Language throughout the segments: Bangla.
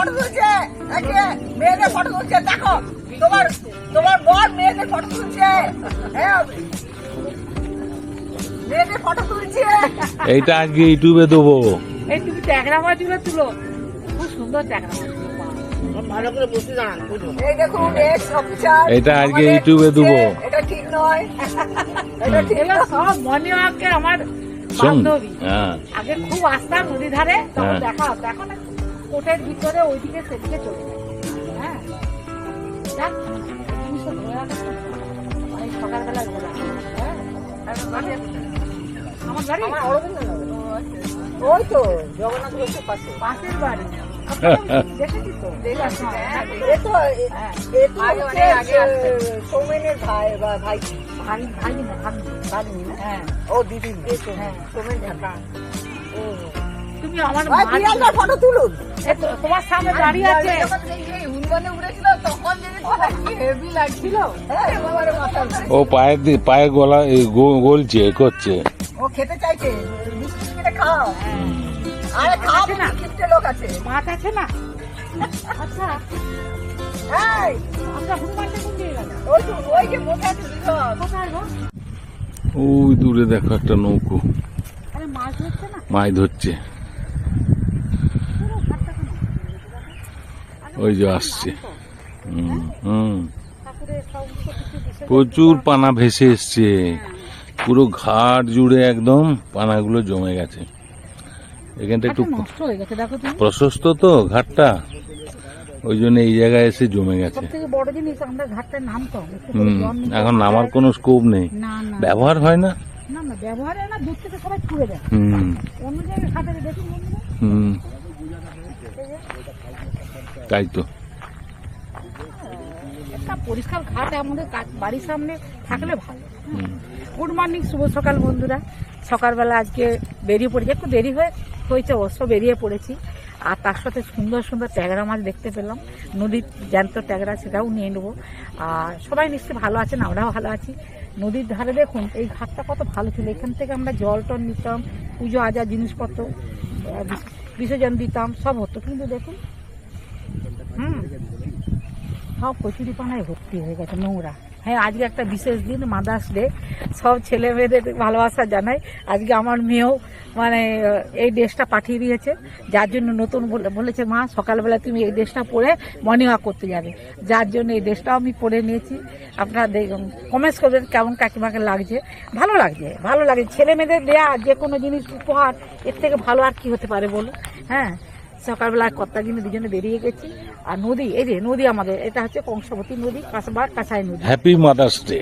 ফটো তুলছে, মেয়েদের ফটো তুলছে, দেখো তোমার তোমার বর মেয়েদের ফটো তুলছে, মেয়েদের ফটো তুলছে। এইটা আজকে ইউটিউবে দেবো। এই তুমি ট্যাংরা মাছগুলো তুলো, খুব সুন্দর ট্যাংরা মাছ। ভালো করে বসে দাঁড়ান। এই দেখুন এক্স অফিসার, এটা আজকে ইউটিউবে দেবো। এটা ঠিক নয়, এটা ঠিক এগুলো নয়। সব মনিওয়াকে আমার শোন, বান্ধবী। হ্যাঁ আগে খুব আসতাম নদী ধারে, তখন হ্যাঁ। দেখা হতো। এখন কোটের ভিতরে ওইদিকে সেদিকে চলে যায়। হ্যাঁ, যাক, জিনিসটা ধরে রাখা তো অনেক সকালবেলা ঘোরা। হ্যাঁ, আমার বাড়ি আমার অরবিন্দনগর। ওই তো জগন্নাথ ঘোষের পাশে। পাশের বাড়ি। দেখেছি তো, দেখেছি। হ্যাঁ, এ তো হচ্ছে সৌমেনের ভাই বা ভাই ভাই ভাই না ভাগ্নি। ভাগ্নি না? হ্যাঁ, ও দিদি, হ্যাঁ সোমেন ঢাকা। ও তুমি আমার ভাই মা- বিড়ালটার ফটো তুলুন। এই তো তোমার সামনে দাঁড়িয়ে আছে। হুনবানে উড়েছিল তখন কি হেভি লাগছিল। হ্যাঁ বাবারে মাথা। ও পায়ে গলা গলছে করছে। ও খেতে চাইছে, মিষ্টি কিনে খাও। আরে খাও আছে না? না, কিনতে লোক আছে। মাছ আছে না? আচ্ছা, এই আমরা হনুমানটা কোন দিকে গেল? ওই তো ওই যে বসে আছে দুজন। কোথায় গো? ওই দূরে দেখো একটা নৌকো আরে মাছ ধরছে না? মাছ ধরছে, পুরো ঘাটটা কেন? ওই যে আসছে। হুম হুম, ঠাকুরের সমস্ত কিছু বিসর্জন প্রচুর পানা ভেসে এসছে, পুরো ঘাট জুড়ে একদম পানাগুলো জমে গেছে। এখানটা একটু ঘাটটা নষ্ট হয়ে গেছে, দেখো তুমি। প্রশস্ত তো ঘাটটা, ওই জন্য এই জায়গায় এসে জমে গেছে। সব থেকে বড় জিনিস আমরা ঘাটটায় নামতাম, একটু করে জল নিতাম। এখন নামার কোনো স্কোপ নেই, না না ব্যবহার হয় না। না না, ব্যবহারে না, দূর থেকে সবাই ছুড়ে দেয়। হুম অন্য জায়গায় ঘাটে দেখুন বন্ধুরা, হুম, তাই তো। একটা পরিষ্কার ঘাট আমাদের বাড়ির সামনে থাকলে ভালো। হুম। গুড মর্নিং, শুভ সকাল বন্ধুরা। সকালবেলা আজকে বেরিয়ে পড়েছি, একটু দেরি হয়েছে অবশ্য, বেরিয়ে পড়েছি। আর তার সাথে সুন্দর সুন্দর ট্যাংরা মাছ দেখতে পেলাম, নদীর জ্যান্ত ট্যাংরা, সেটাও নিয়ে নেবো। আর সবাই নিশ্চয়ই ভালো আছেন, আমরাও ভালো আছি। নদীর ধারে দেখুন এই ঘাটটা কত ভালো ছিল, এখান থেকে আমরা জল টল নিতাম, পুজো আজার জিনিসপত্র বিসর্জন দিতাম, সব হতো। কিন্তু দেখুন সব কচুরি পানায় ভর্তি হয়ে গেছে, নোংরা। হ্যাঁ, আজকে একটা বিশেষ দিন, মাদার্স ডে। সব ছেলে মেয়েদের ভালোবাসা জানাই। আজকে আমার মেয়েও মানে এই ড্রেসটা পাঠিয়ে দিয়েছে, যার জন্য নতুন বলেছে মা সকালবেলা তুমি এই ড্রেসটা পরে মর্নিং ওয়াক করতে যাবে, যার জন্য এই ড্রেসটাও আমি পরে নিয়েছি। আপনারা কমেন্টস করবেন কেমন কাকিমাকে লাগছে। ভালো লাগছে, ভালো লাগে। ছেলে মেয়েদের দেয়া যে কোনো জিনিস উপহার, এর থেকে ভালো আর কি হতে পারে বলো। হ্যাঁ, সকালবেলা কর্তা দিনে দুজনে বেরিয়ে গেছি। আর নদী, এই যে নদী আমাদের, এটা হচ্ছে কংসাবতী নদী, কাঁসাই নদী। Happy mother's day.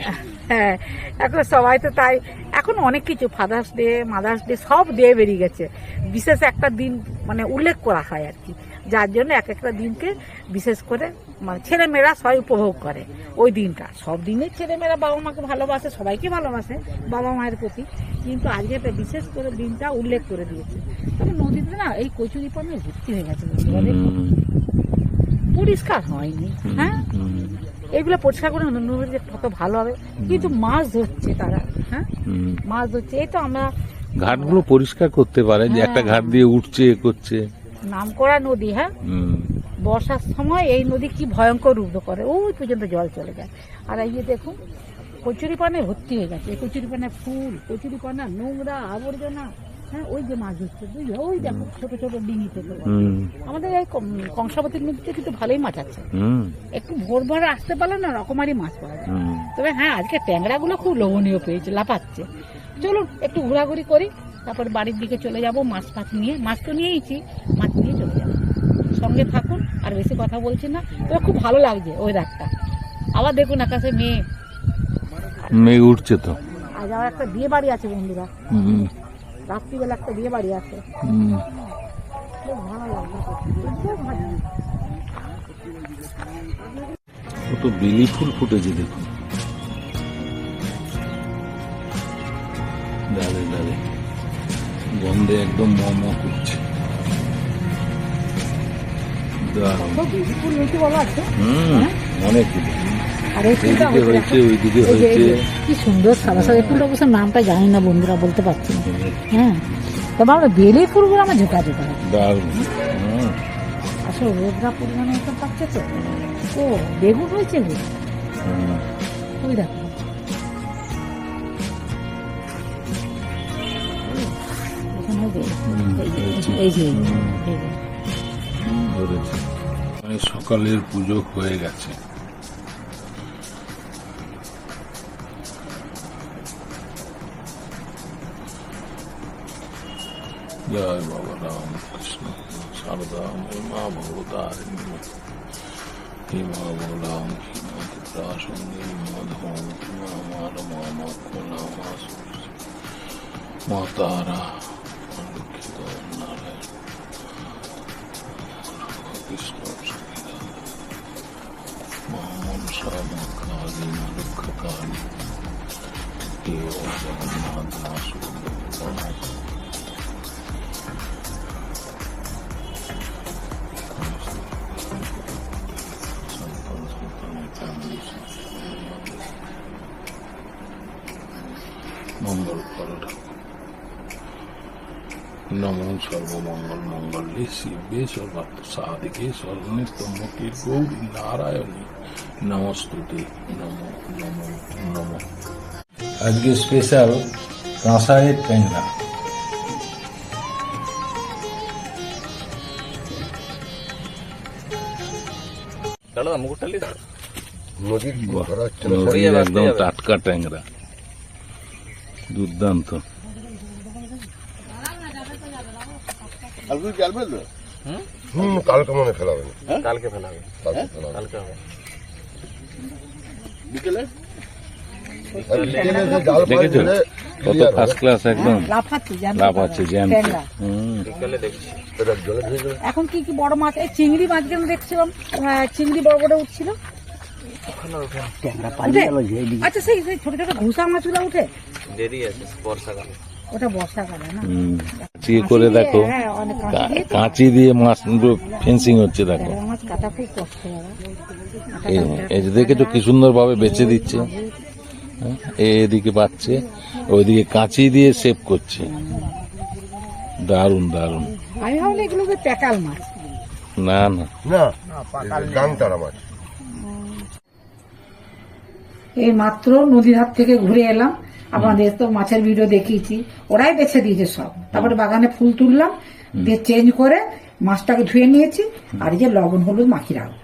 হ্যাঁ, এখন সবাই তো তাই, এখন অনেক কিছু ফাদার্স ডে, মাদার্স ডে সব ডে বেরিয়ে গেছে। বিশেষ একটা দিন মানে উল্লেখ করা হয় আর কি, যার জন্য এক একটা দিনকে বিশেষ করে মানে ছেলেমেয়েরা সবাই উপভোগ করে ওই দিনটা। সব দিনে ছেলেমেয়েরা বাবা মাকে ভালোবাসে, সবাইকে ভালোবাসে বাবা মায়ের প্রতি, কিন্তু আজকে একটা বিশেষ করে দিনটা উল্লেখ করে দিয়েছে। তবে নদীতে না এই কচুরি পানে ভর্তি হয়ে গেছে, পরিষ্কার হয়নি। হ্যাঁ, এগুলো পরিষ্কার করে যে কত ভালো হবে, কিন্তু মাছ ধরছে তারা। হ্যাঁ, মাছ ধরছে। এই তো আমরা ঘাটগুলো পরিষ্কার করতে পারে, যে একটা ঘাট দিয়ে উঠছে এ করছে। নামকরা নদী। হ্যাঁ, বর্ষার সময় এই নদী কি ভয়ঙ্কর রূপ করে, ওই পর্যন্ত জল চলে যায়। আর এই যে দেখুন কচুরি পানে ভর্তি হয়ে গেছে, কচুরি পানে ফুল, কচুরি পানা, নোংরা আবর্জনা। হ্যাঁ, ওই যে মাছ ধরছে, ওই দেখো ছোট ছোট ডিঙি থেকে। আমাদের এই কংসাবতী নদীতে কিন্তু ভালোই মাছ আছে, একটু ভোর ভোরে আসতে পারলে না রকমারি মাছ পাওয়া যায়। তবে হ্যাঁ, আজকে ট্যাংরা গুলো খুব লোভনীয় পেয়েছে, লাফাচ্ছে। চলুন একটু ঘোরাঘুরি করি, তারপর বাড়ির দিকে চলে যাব। মাছ নিয়ে, মাছ তো নিয়েইছি, মাছ নিয়ে চলে যাবো। সঙ্গে থাকুন, আর বেশি কথা বলছি না। তবে খুব ভালো লাগছে ওয়েদারটা। আবার দেখুন আকাশে মেঘ উঠছে তো। আজ আবার একটা বিয়ে বাড়ি আছে বন্ধুরা, রাত্রিবেলা একটা বিয়ে বাড়ি আছে, খুব ভালো লাগবে। কত বেলি ফুল ফুটেছে দেখুন, ডালে ডালে গন্ধে একদম ম করছে। অনেকগুলো, এইদিকে হয়েছে ওইদিকে হয়েছে। কি সুন্দর সাদা সাদা ফুলটা, অবশ্য নামটা জানি না বন্ধুরা, বলতে পারছি না। হ্যাঁ, তবে আমরা বেলি ফুলগুলো আমার ঝোঁকা ঝোঁকা দারুণ। আসলে রোদরা পরিমাণে মতো পাচ্ছে তো। ও বেগুন হয়েছে গো, ওই দেখো। এখানে এই যে বেগুন। সকালের পুজো হয়ে গেছে। জয় বাবা রামকৃষ্ণ শারদা মা ভগবতারিণী হে মা বলাম সঙ্গে মা তারা লক্ষ্মীত নারায়ণ কৃষ্ণ মা মনসা মা কালী মা লক্ষ্য কালী হে জগন্নাথ মা সুন্দর মঙ্গল করো নমো সর্বমঙ্গল মঙ্গলে শিবে সর্বার্থ সাধিকে সর্বনিত্যমুখীর গৌরী নারায়ণী নমস্তুতে নমো নমো নমো। আজকে স্পেশাল কাঁসারের ট্যাংরা। নদীর একদম টাটকা ট্যাংরা, দুর্দান্ত। কালকে মনে ফেলাবে, কালকে ফেলাবে, কালকে হবে বিকেলে। দেখেছো কত ফার্স্ট ক্লাস একদম লাফাচ্ছে জ্যাম। বিকেলে দেখছি। এখন কি কি বড় মাছ, এই চিংড়ি মাছগুলো দেখছিলাম, চিংড়ি বড় বড় উঠছিল। আচ্ছা সেই সেই ছোট ছোট ঘুষা মাছগুলো উঠে দেরি আছে বর্ষাকালে, ওটা বর্ষাকালে না। কাঁচি করে দেখো, কাঁচি দিয়ে মাছ ফেন্সিং হচ্ছে দেখো। মাছ কাটা খুব কষ্ট হয়। এই যে দেখেছো কি সুন্দর ভাবে বেছে দিচ্ছে, এদিকে পাচ্ছে, ওইদিকে কাঁচি দিয়ে শেপ করছে, দারুন দারুন। আমি ভাবলাম এগুলো প্যাকাল মাছ। না না না, গাংতারা মাছ। এই মাত্র নদীর হাট থেকে ঘুরে এলাম, আমাদের তো মাছের ভিডিও দেখিয়েছি, ওরাই বেছে দিয়েছে সব। তারপরে বাগানে ফুল তুললাম, দিয়ে চেঞ্জ করে মাছটাকে ধুয়ে নিয়েছি, আর এই যে লবণ হলুদ মাখিয়ে রাখবো।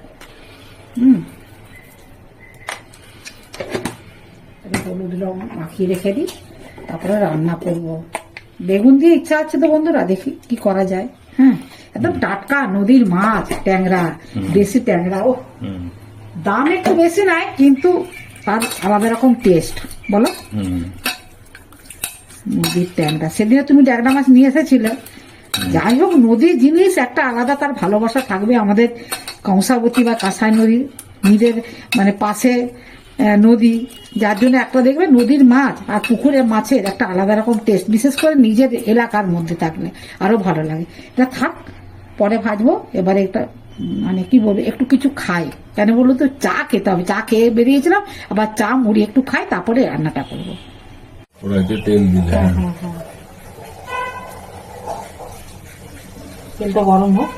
হলুদ লবণ মাখিয়ে রেখে দিই, তারপরে রান্না করব। বেগুন দিয়ে ইচ্ছা আছে তো বন্ধুরা, দেখি কি করা যায়। হ্যাঁ, একদম টাটকা নদীর মাছ, ট্যাংরা, দেশি ট্যাংরা। ও দাম একটু বেশি নাই, কিন্তু তার আলাদা রকম টেস্ট, বলো। নদীর ট্যাংরা, সেদিনে তুমি ট্যাংরা মাছ নিয়ে এসেছিলে। যাই হোক, নদীর জিনিস একটা আলাদা তার ভালোবাসা থাকবে। আমাদের কংসাবতী বা কাঁসাই নদীর নিজের মানে পাশে নদী, যার জন্য একটা দেখবে নদীর মাছ আর পুকুরের মাছের একটা আলাদা রকম টেস্ট, বিশেষ করে নিজের এলাকার মধ্যে থাকলে আরো ভালো লাগে। এটা থাক, পরে ভাজবো। এবারে একটা মানে কি বলবো, একটু কিছু খাই, কেন বললো তো, চা খেতে হবে। চা খেয়ে বেরিয়েছিলাম, আবার চা মুড়ি একটু খাই, তারপরে রান্নাটা করবো। তেল দিলে তেলটা গরম হোক।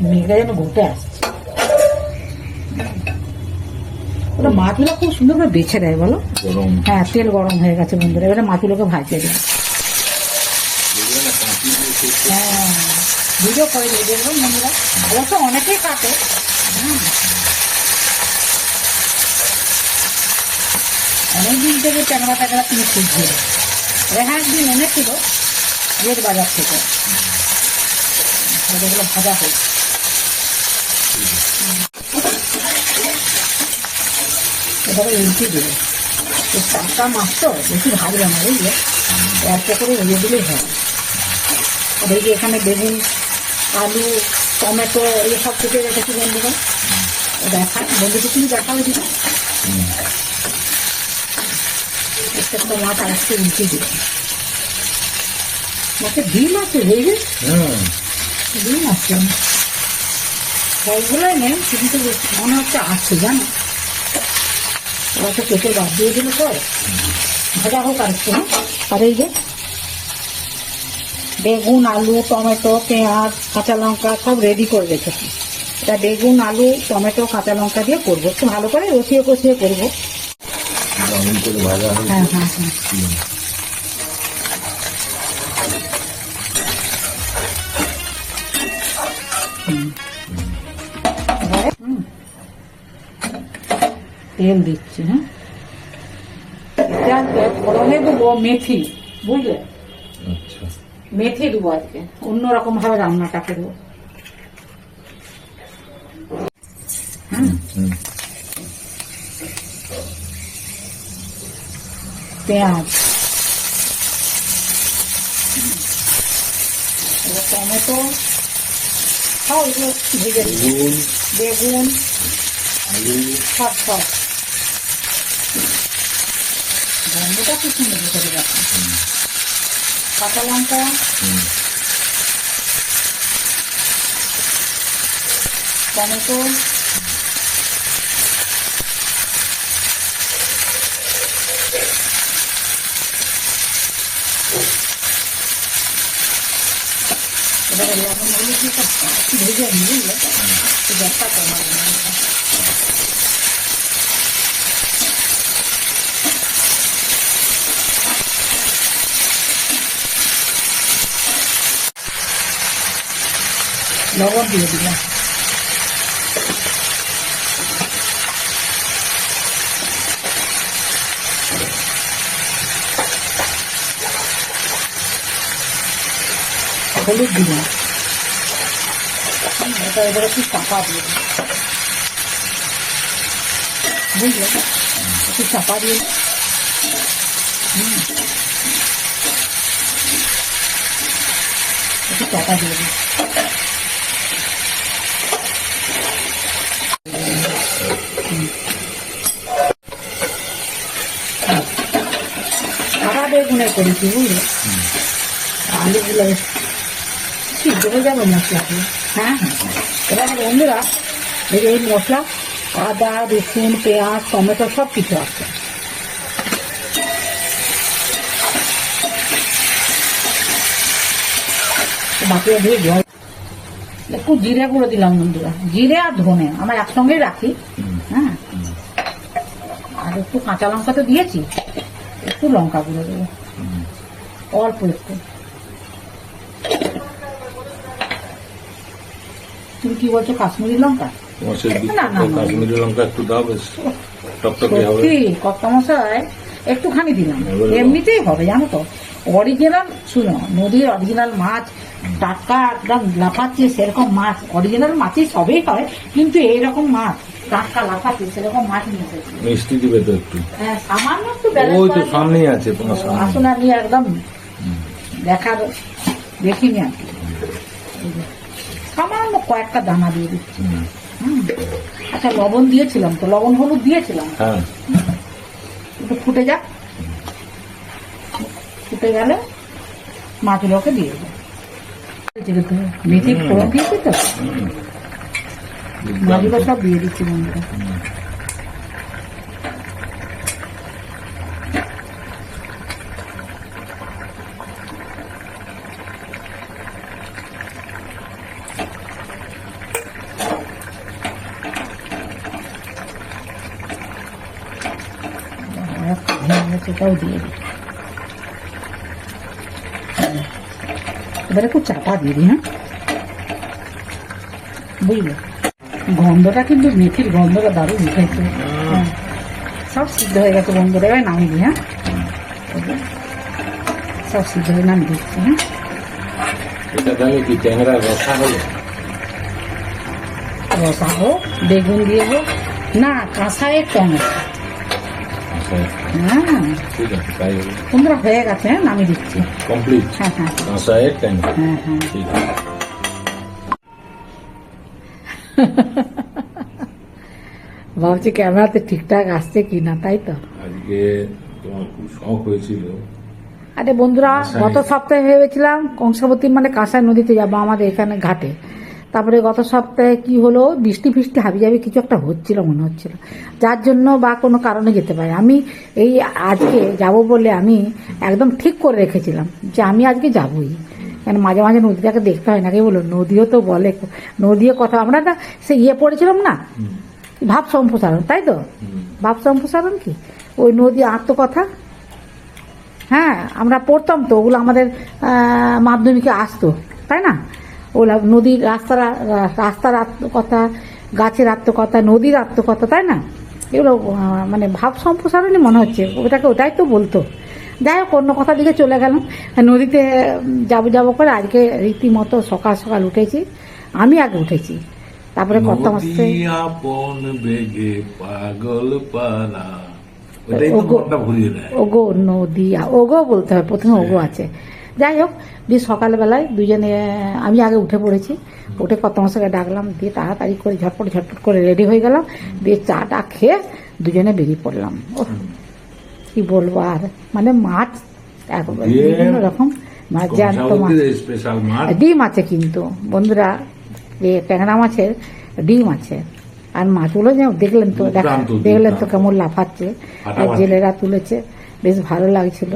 মেঘটা যেন ঘুরতে আসছে। ওটা মাছগুলো খুব সুন্দর করে বেছে দেয়, বলো। হ্যাঁ, তেল গরম হয়ে গেছে বন্ধুরা, এবারে মাছগুলোকে ভাজতে দেবে। হ্যাঁ, ভিডিও করে দিয়ে দেখবেন বন্ধুরা, অবশ্য অনেকেই কাটে। অনেকদিন থেকে ট্যাংরা ট্যাংরা কিনে খুঁজছিল, রেহার দিন এনেছিল গেট বাজার থেকে, এগুলো ভাজা হয়েছে। এবারে উল্টে দেবে, টাটকা মাছ তো বেশি ভাজবে না, বুঝলে, একটা করে ভেজে দিলেই হয়। আর এই যে এখানে বেগুন, আলু, টমেটো এইসব কেটে রেখেছি বন্ধুরা, দেখা বন্ধুকে কিন্তু দেখা হয়েছিল। একটা মাছ আজকে উল্টে দেবে। মাছের ডিম আছে, বুঝলি, ডিম আছে। ফলগুলোই নেই, কিন্তু মনে হচ্ছে আছে জানো, ওরা তো কেটে বাদ দিয়ে দিল তো, ভাজা হোক আর একটু। আর এই যে বেগুন, আলু, টমেটো, পেঁয়াজ, কাঁচা লঙ্কা সব রেডি করে রেখেছি। এটা বেগুন, আলু, টমেটো, কাঁচা লঙ্কা দিয়ে করবো, একটু ভালো করে কষিয়ে কষিয়ে করবো। হ্যাঁ হ্যাঁ হ্যাঁ। তেল দিচ্ছি, হ্যাঁ এটা ফোড়নে দেবো মেথি, বুঝলে, আচ্ছা মেথি দেবো আজকে, অন্যরকম ভাবে রান্নাটা করবো। পেঁয়াজ, টমেটো সব এগুলো ভেজে দিই, বেগুন, আলু, সব সব গন্ধটা খুব সুন্দর করে রাখি। কাঁচা লঙ্কা, টমেটো, এবারে লবণ হলুদ দিয়ে ভেজে নিয়ে গ্যাসটা কমাবো। লবণ দিয়ে দিলাম, হলুদ দিলাম, এটা এবারে একটু চাপা দিয়ে দিই, বুঝলে, একটু চাপা দিয়ে একটু চাপা দিয়ে দিই। সারা বেগুনে করেছি, বুঝলে, আলুগুলো সিদ্ধ হয়ে যাবে মশলাগুলো। হ্যাঁ হ্যাঁ, এবার বন্ধুরা এই মশলা আদা, রসুন, পেঁয়াজ, টমেটো সব কিছু আছে। বাকি দিয়ে জল, একটু জিরে গুঁড়ো দিলাম বন্ধুরা, জিরে আর ধনে আমরা একসঙ্গেই রাখি। হ্যাঁ, আর একটু কাঁচা লঙ্কা তো দিয়েছি, একটু লঙ্কা গুঁড়ো দেবো অল্প একটু। তুমি কি বলছো, কাশ্মীরি লঙ্কা? না না না, কাশ্মীরি লঙ্কা একটু দাও, বেশ টকটকে হবে। সত্যি কর্তা মশাই একটুখানি দিলাম, এমনিতেই হবে জানো তো। অরিজিনাল, শুনো, নদীর অরিজিনাল মাছ, টাটকা একদম লাফাচ্ছে সেরকম মাছ, অরিজিনাল মাছই সবই হয়, কিন্তু এইরকম মাছ টাটকা লাফাচ্ছে সেরকম মাছ নিয়ে এসেছি। মিষ্টি দিবে তো একটু? হ্যাঁ, সামান্য একটু ওই তো সামনেই আছে তোমার সামনে। আসুন, আমি একদম দেখার দেখিনি আর কি। সামান্য কয়েকটা দানা দিয়ে দিচ্ছি। আচ্ছা, লবণ দিয়েছিলাম তো, লবণ হলুদ দিয়েছিলাম, হ্যাঁ, একটু ফুটে যাক, ফুটে গেলে মাছগুলোকে দিয়ে দেবো। মেথি ফোড়ন দিয়েছি তো, মাছগুলো সব দিয়ে দিচ্ছি বন্ধুরা। সেটাও দিয়ে দিই, এবারে একটু চাপা দিয়ে দিই। হ্যাঁ, বুঝলে, গন্ধটা কিন্তু মেথির গন্ধটা দারুণ উঠেছে। হ্যাঁ, সব সিদ্ধ হয়ে গেছে বন্ধুরা, এবার নামিয়ে দিই। হ্যাঁ, সব সিদ্ধ হয়ে নামিয়ে দিচ্ছি। হ্যাঁ, এটা তাহলে কি ট্যাংরা রসা হলো? রসা হোক, বেগুন দিয়ে হোক, না কাঁসায় টমেটো। হ্যাঁ, ঠিক আছে, তাই হলো। বন্ধুরা হয়ে গেছে, হ্যাঁ নামিয়ে দিচ্ছি। কমপ্লিট। হ্যাঁ হ্যাঁ কাঁসায়ের ট্যাংরা। হ্যাঁ হ্যাঁ। ঠিক আছে। ভাবছি ক্যামেরাতে ঠিকঠাক আসছে কিনা, তাই তো। আজকে তোমার খুব শখ হয়েছিল। আরে বন্ধুরা, গত সপ্তাহে ভেবেছিলাম কংসাবতী মানে কাঁসাই নদীতে যাবো, আমাদের এখানে ঘাটে। তারপরে গত সপ্তাহে কি হলো, বৃষ্টি ফিষ্টি হাবিজাবি কিছু একটা হচ্ছিল মনে হচ্ছিল, যার জন্য বা কোনো কারণে যেতে পারি। আমি এই আজকে যাব বলে আমি একদম ঠিক করে রেখেছিলাম যে আমি আজকে যাবই, কেন মাঝে মাঝে নদীটাকে দেখতে হয় নাকি বলো, নদীও তো বলে, নদীও কথা, আমরা না সে পড়েছিলাম না ভাব সম্প্রসারণ, তাই তো ভাব সম্প্রসারণ কি ওই নদী আত্মকথা, হ্যাঁ আমরা পড়তাম তো ওগুলো, আমাদের মাধ্যমিকে আসতো, তাই না? ওগুলো নদীর রাস্তার আত্মকথা, গাছের আত্মকথা, নদীর আত্মকথা, তাই না? এগুলো মানে ভাব সম্প্রসারণই মনে হচ্ছে ওটাই তো বলতো। যাই হোক, অন্য কথার দিকে চলে গেলাম। নদীতে যাবো করে আজকে রীতিমতো সকাল সকাল উঠেছি, আমি আগে উঠেছি, তারপরে কর্তা মাসে আপন বেগে পাগল পারা, ওটাই তো মনটা ভরিয়ে দেয়। ওগো নদী, ওগো বলতে হবে, প্রথমে ওগো আছে। যাই হোক, দিয়ে সকালবেলায় দুজনে আমি আগে উঠে পড়েছি, উঠে কর্তা মশাইকে ডাকলাম, দিয়ে তাড়াতাড়ি করে ঝটপট করে রেডি হয়ে গেলাম, দিয়ে চাটা খেয়ে দুজনে বেরিয়ে পড়লাম। ও কি বলবো আর, মানে মাছ বিভিন্ন রকম মাছ, জ্যান্ত মাছ, স্পেশাল মাছ, ডিম আছে কিন্তু বন্ধুরা, ট্যাংরা মাছের ডিম আছে। আর মাছগুলো যে দেখলেন তো কেমন লাফাচ্ছে, জেলেরা তুলেছে, বেশ ভালো লাগছিল।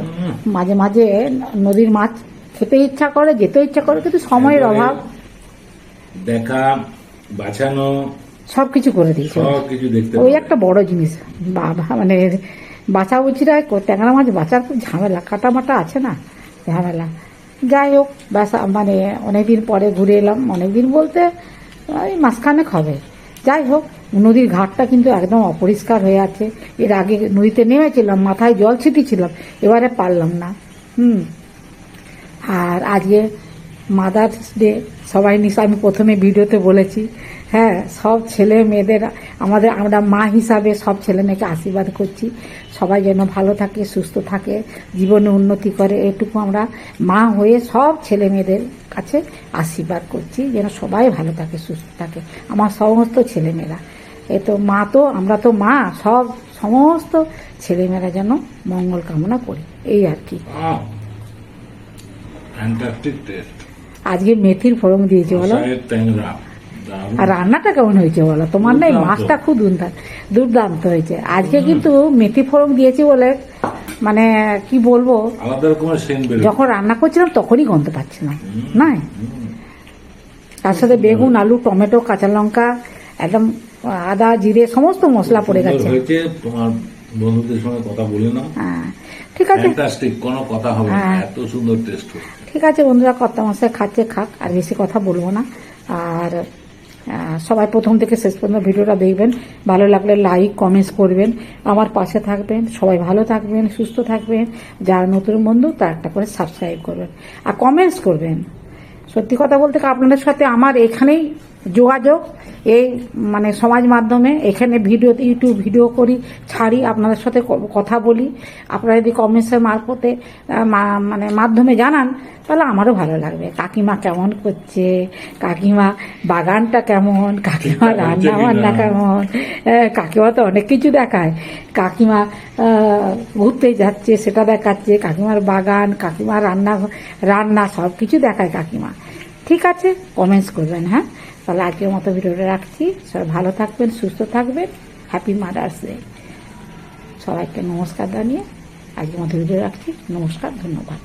মাঝে মাঝে নদীর মাছ খেতে ইচ্ছা করে, যেতে ইচ্ছা করে, কিন্তু সময়ের অভাব, দেখা বাঁচানো সবকিছু করে দিয়েছে। সবকিছু দেখতে ওই একটা বড় জিনিস বাবা, মানে বাঁচা বুঝিরা ট্যাংরা মাছ বাঁচার খুব ঝামেলা, কাটামাটা আছে না, ঝামেলা। যাই হোক, ব্যাস মানে অনেকদিন পরে ঘুরে এলাম, অনেকদিন বলতে ওই মাসখানেক হবে। যাই হোক, নদীর ঘাটটা কিন্তু একদম অপরিষ্কার হয়ে আছে। এর আগে নদীতে নেমেছিলাম, মাথায় জল ছিটিয়েছিলাম, এবারে পারলাম না। আর আজকে মাদার্স ডে, সবাই নিশ্চয় আমি প্রথমে ভিডিওতে বলেছি, হ্যাঁ সব ছেলে মেয়েদের আমরা মা হিসাবে সব ছেলে মেয়েকে আশীর্বাদ করছি, সবাই যেন ভালো থাকে, সুস্থ থাকে, জীবনে উন্নতি করে, এটুকু আমরা মা হয়ে সব ছেলে মেয়েদের কাছে আশীর্বাদ করছি, যেন সবাই ভালো থাকে, সুস্থ থাকে, আমার সমস্ত ছেলেমেয়েরা। এ তো মা, তো আমরা তো মা, সমস্ত ছেলেমেয়েরা যেন মঙ্গল কামনা করি, এই আর কি। আজকে মেথির ফোড়ন দিয়েছে বলো, আর রান্নাটা কেমন হয়েছে বলো, তোমার না এই মাছটা খুব দুর্দান্ত হয়েছে। আজকে কিন্তু মেথি ফোড়ন দিয়েছি বলে মানে কি বলবো, যখন রান্না করছিলাম তখনই গন্ধ পাচ্ছিলাম না, তার সাথে বেগুন, আলু, টমেটো, কাঁচা লঙ্কা, একদম আদা, জিরে, সমস্ত মশলা পড়ে গেছে। তোমার বন্ধুদের সঙ্গে কথা বলে নাও, হ্যাঁ ঠিক আছে, কোনো কথা হবে না, এত সুন্দর টেস্ট। ঠিক আছে বন্ধুরা, কর্তা মশাই খাচ্ছে খাক, আর বেশি কথা বলবো না। আর সবাই প্রথম থেকে শেষ পর্যন্ত ভিডিওটা দেখবেন, ভালো লাগলে লাইক কমেন্টস করবেন, আমার পাশে থাকবেন, সবাই ভালো থাকবেন, সুস্থ থাকবেন, যারা নতুন বন্ধু তার একটা করে সাবস্ক্রাইব করবেন আর কমেন্টস করবেন। সত্যি কথা বলতে আপনাদের সাথে আমার এখানেই যোগাযোগ, এই মানে সমাজ মাধ্যমে, এখানে ইউটিউব ভিডিও করি, ছাড়ি, আপনাদের সাথে কথা বলি। আপনারা যদি কমেন্টসের মারফতে মানে মাধ্যমে জানান, তাহলে আমারও ভালো লাগবে। কাকিমা কেমন করছে, কাকিমা বাগানটা কেমন, কাকিমা রান্না বান্না কেমন, কাকিমা তো অনেক কিছু দেখায়, কাকিমা ঘুরতে যাচ্ছে সেটা দেখাচ্ছে, কাকিমার বাগান, কাকিমা রান্না সব কিছু দেখায় কাকিমা। ঠিক আছে, কমেন্টস করবেন। হ্যাঁ, তাহলে আজকের মতো ভিডিওটা রাখছি, সবাই ভালো থাকবেন, সুস্থ থাকবেন, হ্যাপি মাদার্স ডে। সবাইকে নমস্কার জানিয়ে আজকের মতো ভিডিও রাখছি, নমস্কার, ধন্যবাদ।